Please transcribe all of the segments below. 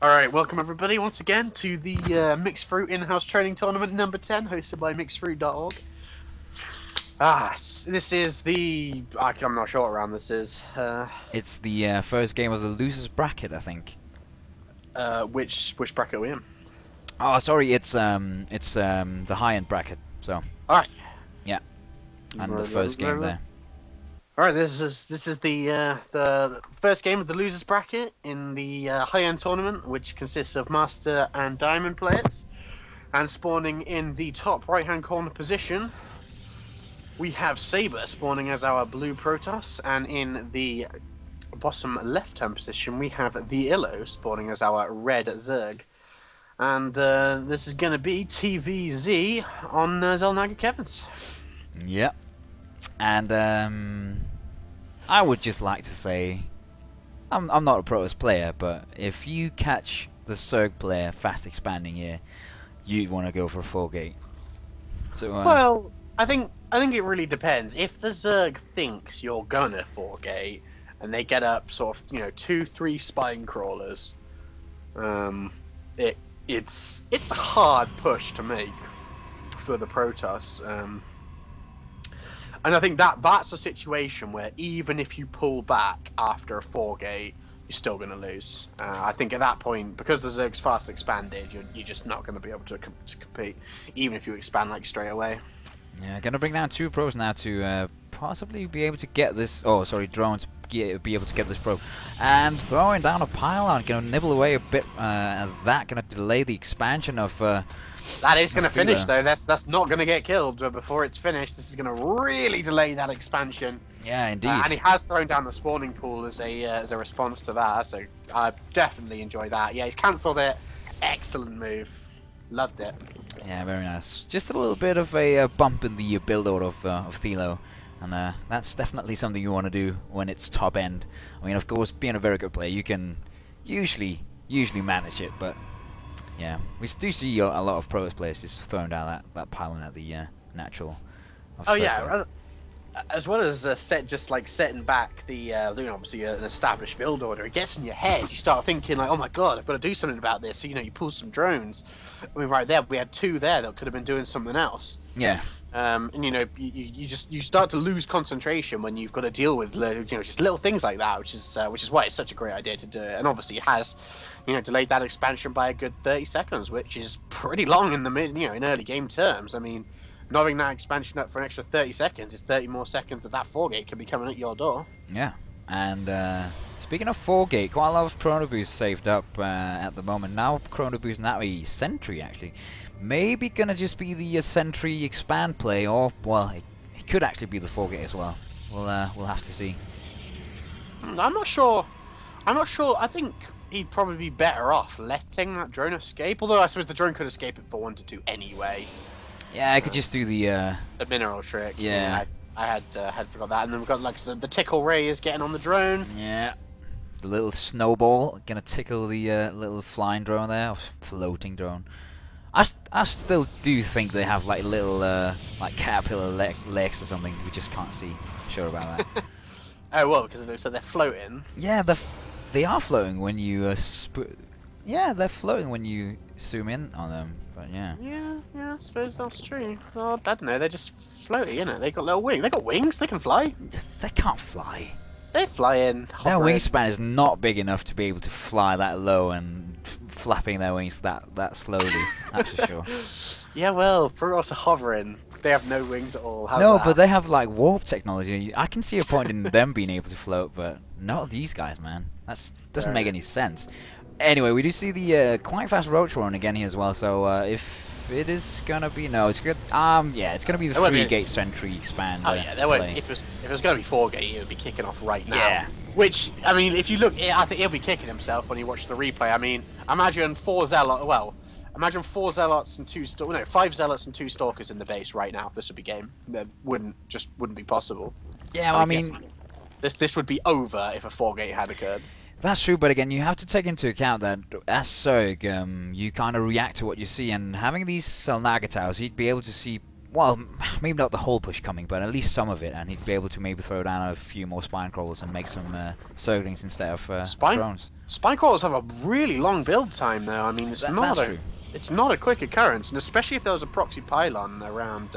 Alright, welcome everybody once again to the Mixed Fruit In-House Training Tournament number 10, hosted by mixedfruit.org. This is the... I'm not sure what round this is. It's the first game of the losers bracket, I think. Which bracket are we in? Oh, sorry, it's the high-end bracket, so... Alright. Yeah. And the first game there. Alright, this is the first game of the losers bracket in the high-end tournament, which consists of Master and Diamond players. And spawning in the top right-hand corner position, we have Saber spawning as our blue Protoss, and in the bottom left-hand position, we have Theilo spawning as our red Zerg. And this is going to be TVZ on Zelnaga Kevins. Yep. And I would just like to say, I'm not a Protoss player, but if you catch the Zerg player fast expanding here, you'd want to go for a 4-gate. So, well, I think it really depends. If the Zerg thinks you're gonna 4-gate and they get up sort of 2-3 spine crawlers, it's a hard push to make for the Protoss. And I think that's a situation where even if you pull back after a 4-gate, you're still going to lose. I think at that point, because the Zerg's fast expanded, you're just not going to be able to compete, even if you expand like straight away. Yeah, going to bring down 2 pros now to possibly be able to get this... Oh, sorry, drone to be able to get this pro. And throwing down a pylon, going to nibble away a bit. That going to delay the expansion of... that is going to finish, though. That's not going to get killed. But before it's finished, this is going to really delay that expansion. Yeah, indeed. And he has thrown down the spawning pool as a response to that. So I definitely enjoy that. Yeah, he's cancelled it. Excellent move. Loved it. Yeah, very nice. Just a little bit of a bump in the build order of Theilo. And that's definitely something you want to do when it's top end. I mean, of course, being a very good player, you can usually manage it, but... Yeah, we do see a lot of Protoss players just throwing down that pylon at the natural. Oh yeah, as well as setting back the obviously an established build order. It gets in your head. You start thinking like, oh my god, I've got to do something about this. So you pull some drones. I mean, right there we had 2 there that could have been doing something else. Yeah. And you start to lose concentration when you've got to deal with just little things like that, which is why it's such a great idea to do it. And obviously it has delayed that expansion by a good 30 seconds, which is pretty long in in early game terms. I mean, knowing that expansion up for an extra 30 seconds is 30 more seconds that 4-gate could be coming at your door. Yeah, and speaking of 4-gate, quite a lot of Chrono Boost saved up at the moment. Now Chrono Boost, now a Sentry actually. Maybe gonna just be the Sentry expand play, or well, it could actually be the 4-gate as well. We'll have to see. I'm not sure. I think he'd probably be better off letting that drone escape. Although I suppose the drone could escape it for 1 to 2 anyway. Yeah, I could just do the mineral trick. Yeah, I had forgot that, and then we've got like the tickle ray is getting on the drone. Yeah, the little snowball gonna tickle the little flying drone there, or floating drone. I still do think they have like little like caterpillar legs or something. We just can't see. Sure about that. Oh well, because so they're floating. Yeah, they are floating when you yeah, they're floating when you zoom in on them. But yeah. Yeah, I suppose that's true. Well, I don't know. They're just floaty, innit? They got little wings. They got wings. They can fly. They can't fly. They fly in. Their wingspan is not big enough to be able to fly that low and flapping their wings that slowly. That's for sure. Yeah, well, Protoss are hovering. They have no wings at all. How's no, that? But they have like warp technology. I can see a point in them being able to float, but not these guys, man. That doesn't make any sense. Anyway, we do see the quite fast roach run again here as well. So if it is gonna be it's good. Yeah, it's gonna be the 3-gate Sentry expand. Oh yeah, there won't. If it was gonna be 4-gate, it would be kicking off right now. Yeah. Which I mean, if you look, I think he'll be kicking himself when you watch the replay. I mean, imagine 4 zealots. Well, imagine 4 zealots and 5 zealots and 2 stalkers in the base right now. This would be game. That wouldn't be possible. Yeah, I mean, this would be over if a 4-gate had occurred. That's true, but again, you have to take into account that as Zerg, you kind of react to what you see, and having these Zelnaga towers, you'd be able to see well, maybe not the whole push coming, but at least some of it, and he'd be able to maybe throw down a few more spine crawlers and make some Zerglings instead of drones. Spine crawlers have a really long build time, though. I mean, it's not a quick occurrence, and especially if there was a proxy pylon around.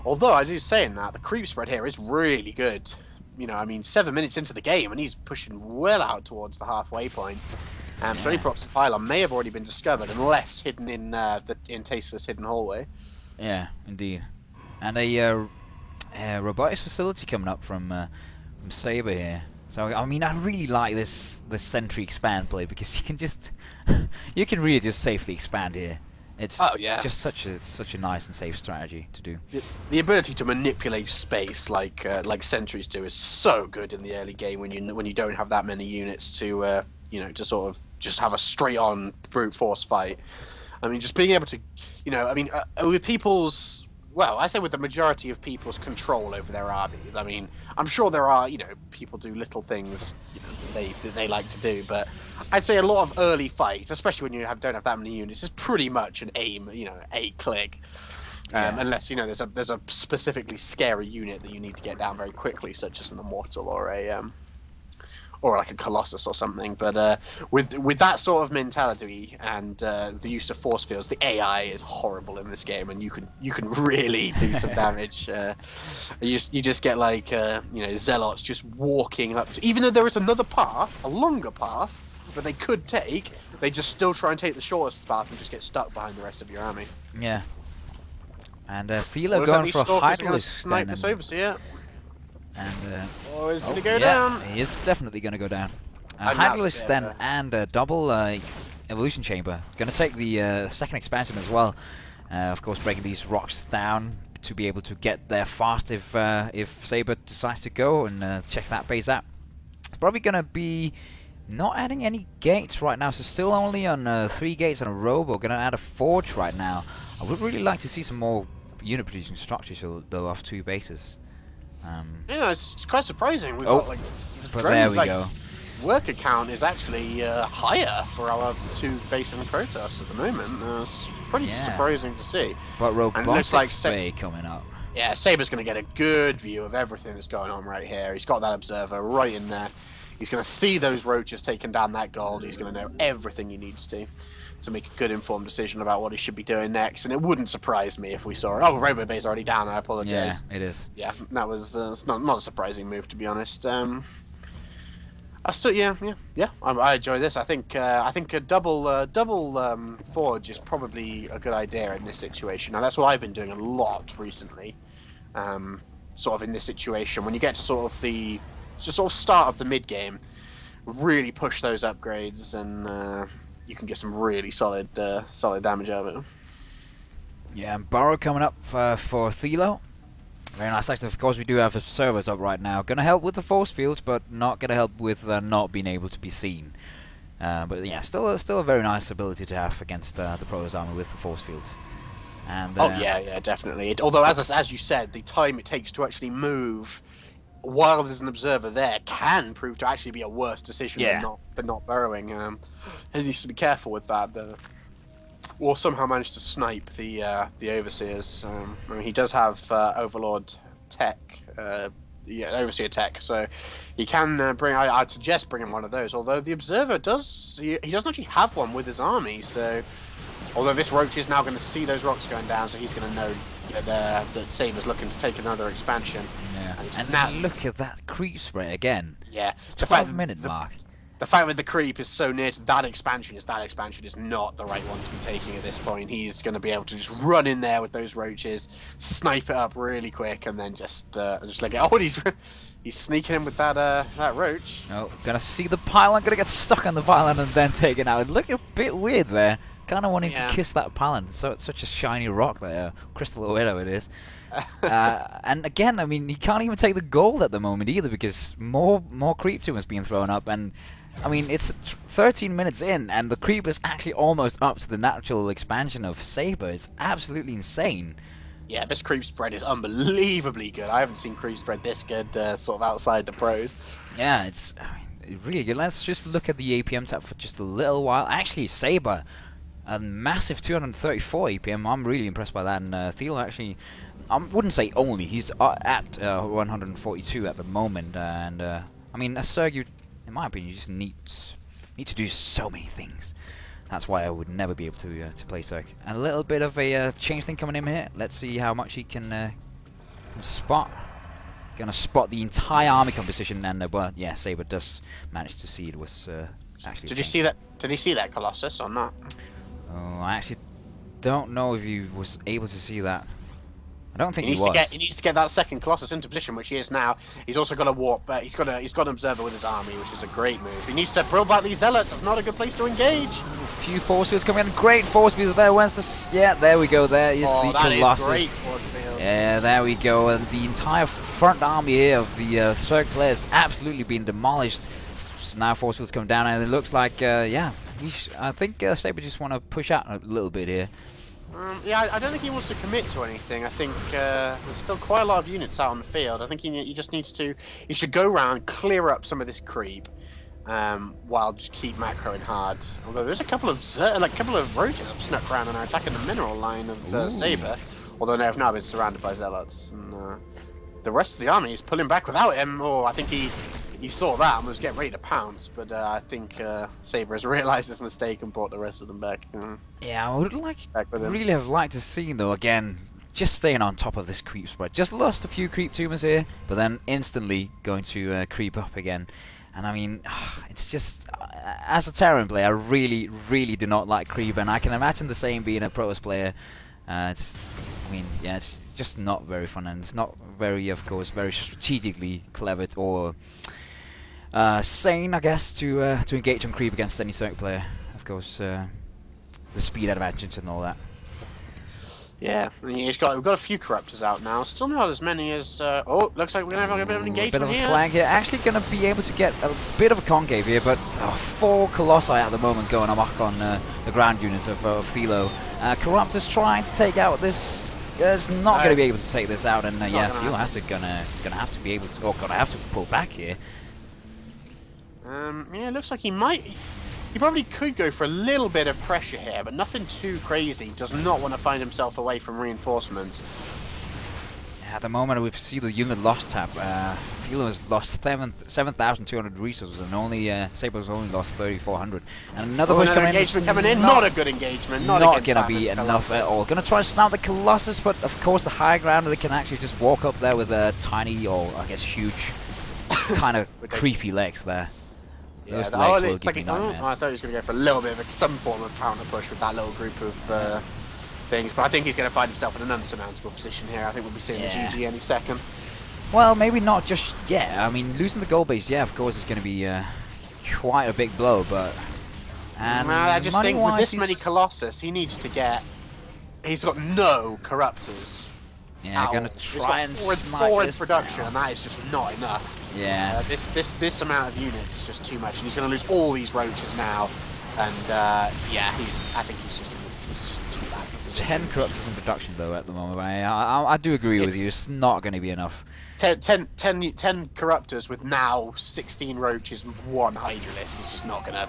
Although I do saying that the creep spread here is really good. You know, I mean, 7 minutes into the game, and he's pushing well out towards the halfway point. So any proxy pylon may have already been discovered, unless hidden in Tasteless hidden hallway. Yeah, indeed. And a robotics facility coming up from Saber here. So I mean, I really like this sentry expand play, because you can just you can really just safely expand here. It's just such a nice and safe strategy to do. The ability to manipulate space like sentries do is so good in the early game when you don't have that many units to to sort of just have a straight on brute force fight. I mean, just being able to, with people's, well, I say with the majority of people's control over their armies. I mean, I'm sure there are, people do little things, that they like to do, but I'd say a lot of early fights, especially when you don't have that many units, is pretty much an aim, a click. Unless there's a specifically scary unit that you need to get down very quickly, such as an immortal or like a colossus or something. But with that sort of mentality and the use of force fields, the AI is horrible in this game, and you can really do some damage. You just get like zealots just walking up even though there is another path, a longer path that they could take, they just still try and take the shortest path and just get stuck behind the rest of your army. Yeah. And Theilo going for a Hydralisk snipe this overseer. And he's going to go down. He is definitely going to go down. Hydralisk then and a double evolution chamber. Going to take the second expansion as well. Of course, breaking these rocks down to be able to get there fast if Saber decides to go and check that base out. It's probably going to be not adding any gates right now, so still only on 3 gates in a row, but we're going to add a forge right now. I would really like to see some more unit producing structures though off 2 bases. Yeah, it's quite surprising. We've got there we go. Worker count is actually higher for our 2 base and Krotos at the moment. It's pretty surprising to see. But robotics like coming up. Yeah, Saber's going to get a good view of everything that's going on right here. He's got that observer right in there. He's going to see those roaches taking down that gold. He's going to know everything he needs to make a good informed decision about what he should be doing next. And it wouldn't surprise me if we saw it. Oh, Robo Bay's already down. I apologize. Yeah, it is. Yeah, that was it's not a surprising move, to be honest. I enjoy this. I think a double forge is probably a good idea in this situation. Now that's what I've been doing a lot recently. Sort of in this situation, when you get to sort of start of the mid game, really push those upgrades, and you can get some really solid damage out of it. Yeah, and Burrow coming up for Theilo. Very nice. Actually, of course, we do have servers up right now. Going to help with the force fields, but not going to help with not being able to be seen. But yeah, still a very nice ability to have against the Protoss army with the force fields. And yeah, definitely. Although, as you said, the time it takes to actually move while there's an observer there can prove to actually be a worse decision than not burrowing. He needs to be careful with that, or somehow manage to snipe the overseers. I mean, he does have Overlord tech, Overseer tech, so he can bring. I'd suggest bringing one of those. Although the observer he doesn't actually have one with his army, so although this roach is now going to see those rocks going down, so he's going to know that Saber's looking to take another expansion. Yeah. And now look at that creep spray again. Yeah, the 12-minute mark. The fact that the creep is so near to that expansion is not the right one to be taking at this point. He's going to be able to just run in there with those roaches, snipe it up really quick, and then just look at. Oh, he's sneaking in with that roach. Oh, gonna see the pylon, gonna get stuck on the pylon and then taken out. It looked a bit weird there. Kind of wanting to kiss that pylon. So it's such a shiny rock there, crystal or whatever it is. And again, I mean, he can't even take the gold at the moment either, because more creep to him is being thrown up. And I mean, it's 13 minutes in, and the creep is actually almost up to the natural expansion of Saber. It's absolutely insane. Yeah, this creep spread is unbelievably good. I haven't seen creep spread this good, sort of outside the pros. Yeah, it's really good. Let's just look at the APM tab for just a little while. Actually, Saber, a massive 234 APM. I'm really impressed by that. And Theilo actually I wouldn't say only. He's at 142 at the moment, and I mean, as Serg, in my opinion, you just need to do so many things. That's why I would never be able to play Serg. And a little bit of a change thing coming in here. Let's see how much he can spot. Gonna spot the entire army composition, and well, yeah, Saber does manage to see it was actually. Did you see that? Did he see that Colossus or not? Oh, I actually don't know if he was able to see that. I don't think he was. He needs to get that second Colossus into position, which he is now. He's also got a warp. He's got an observer with his army, which is a great move. He needs to build back these zealots. That's not a good place to engage. A few force fields coming in. Great force fields there. Where's the? Yeah, there we go. There is the Colossus. That is great force fields. Yeah, there we go. And the entire front army here of the Zerg players absolutely been demolished. So now force fields come down, and it looks like yeah. I think Saber just want to push out a little bit here. Yeah, I don't think he wants to commit to anything. I think there's still quite a lot of units out on the field. I think he just needs to. He should go around, clear up some of this creep, while just keep macroing hard. Although there's a couple of roaches have snuck around and are attacking the mineral line of Saber. Although they have now been surrounded by zealots, and the rest of the army is pulling back without him. Or I think he saw that and was getting ready to pounce, but I think Saber has realised his mistake and brought the rest of them back. Yeah, I would really have liked to see, though, again, just staying on top of this creep spread. Just lost a few creep tumors here, but then instantly going to creep up again. And I mean, it's just, as a Terran player, I really, really do not like creep, and I can imagine the same being a Protoss player. I mean, yeah, it's just not very fun, and it's not very, of course, very strategically clever or sane, I guess, to engage on creep against any Zerg player. Of course, the speed advantage and all that. Yeah, we've got a few corruptors out now. Still not as many as. Oh, looks like we're gonna have a bit of an engagement here. Bit of a flank here. Actually, gonna be able to get a bit of a concave here, but 4 Colossi at the moment going amok on the ground units of Theilo. Corruptors trying to take out this. Is not going to be able to take this out, and yeah, Theilo has to gonna have to be able to, or gonna have to pull back here. Yeah, it looks like he might. He probably could go for a little bit of pressure here, but nothing too crazy. Does not want to find himself away from reinforcements. Yeah, at the moment, we see the unit loss tab. Theilo has lost 7,200 resources, and only Saber's only lost 3,400. And another push engagement coming in. Not a good engagement. Not going to be enough at all. Going to try and snout the Colossus, but of course the high ground they can actually just walk up there with a tiny, or I guess huge, kind of creepy legs there. Yeah, it's like I thought he was going to go for a little bit of some form of counter push with that little group of things, but I think he's going to find himself in an unsurmountable position here. I think we'll be seeing the GG any second. Well, maybe not just yet. I mean, losing the gold base, yeah, of course, is going to be quite a big blow, but. I just think with this many Colossus, he needs to get. He's got no corruptors. Yeah, going to try and four in production, and that is just not enough. Yeah. This amount of units is just too much, and he's going to lose all these roaches now. And yeah, I think he's just too bad. 10 corruptors in production though at the moment. I do agree with you. It's not going to be enough. 10 corruptors with now 16 roaches and 1 hydralisk. It's just not gonna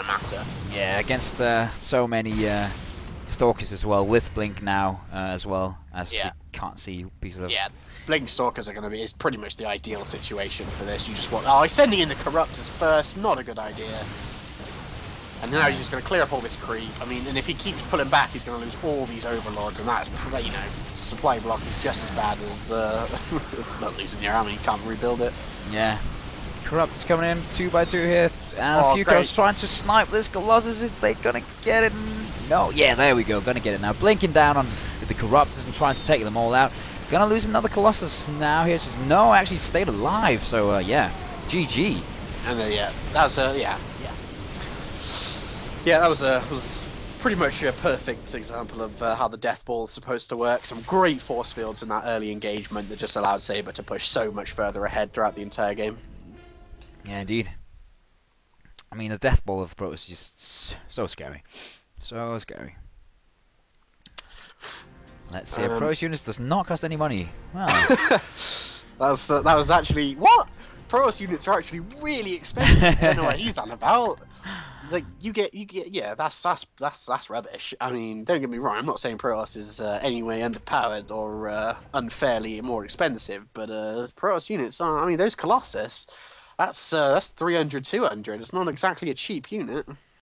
matter. Yeah, against so many stalkers as well, with blink now as well, as you can't see pieces of. Yeah, blink stalkers are going to be, is pretty much the ideal situation for this. You just want, oh, he's sending in the corruptors first, not a good idea. And now he's just going to clear up all this creep. I mean, and if he keeps pulling back, he's going to lose all these overlords, and that's, you know, supply block is just as bad as, as not losing your army. You can't rebuild it. Yeah. Corruptors coming in 2 by 2 here, and a few guys trying to snipe this Colossus. Is they gonna get it? No. Yeah, there we go. Gonna get it now. Blinking down on the Corruptors and trying to take them all out. Gonna lose another Colossus now. Here, just no, actually stayed alive. So yeah, GG. And yeah, that was that was pretty much a perfect example of how the death ball is supposed to work. Some great force fields in that early engagement that just allowed Saber to push so much further ahead throughout the entire game. Yeah, indeed. I mean, the death ball of Protoss is just so scary. So scary. Let's see, Protoss units does not cost any money. Wow. that was actually... What? Protoss units are actually really expensive. I don't know what he's on about. Like you get, yeah, that's rubbish. I mean, don't get me wrong. I'm not saying Protoss is any way underpowered or unfairly more expensive, but Protoss units are. I mean, those Colossus, that's 300, 200. It's not exactly a cheap unit.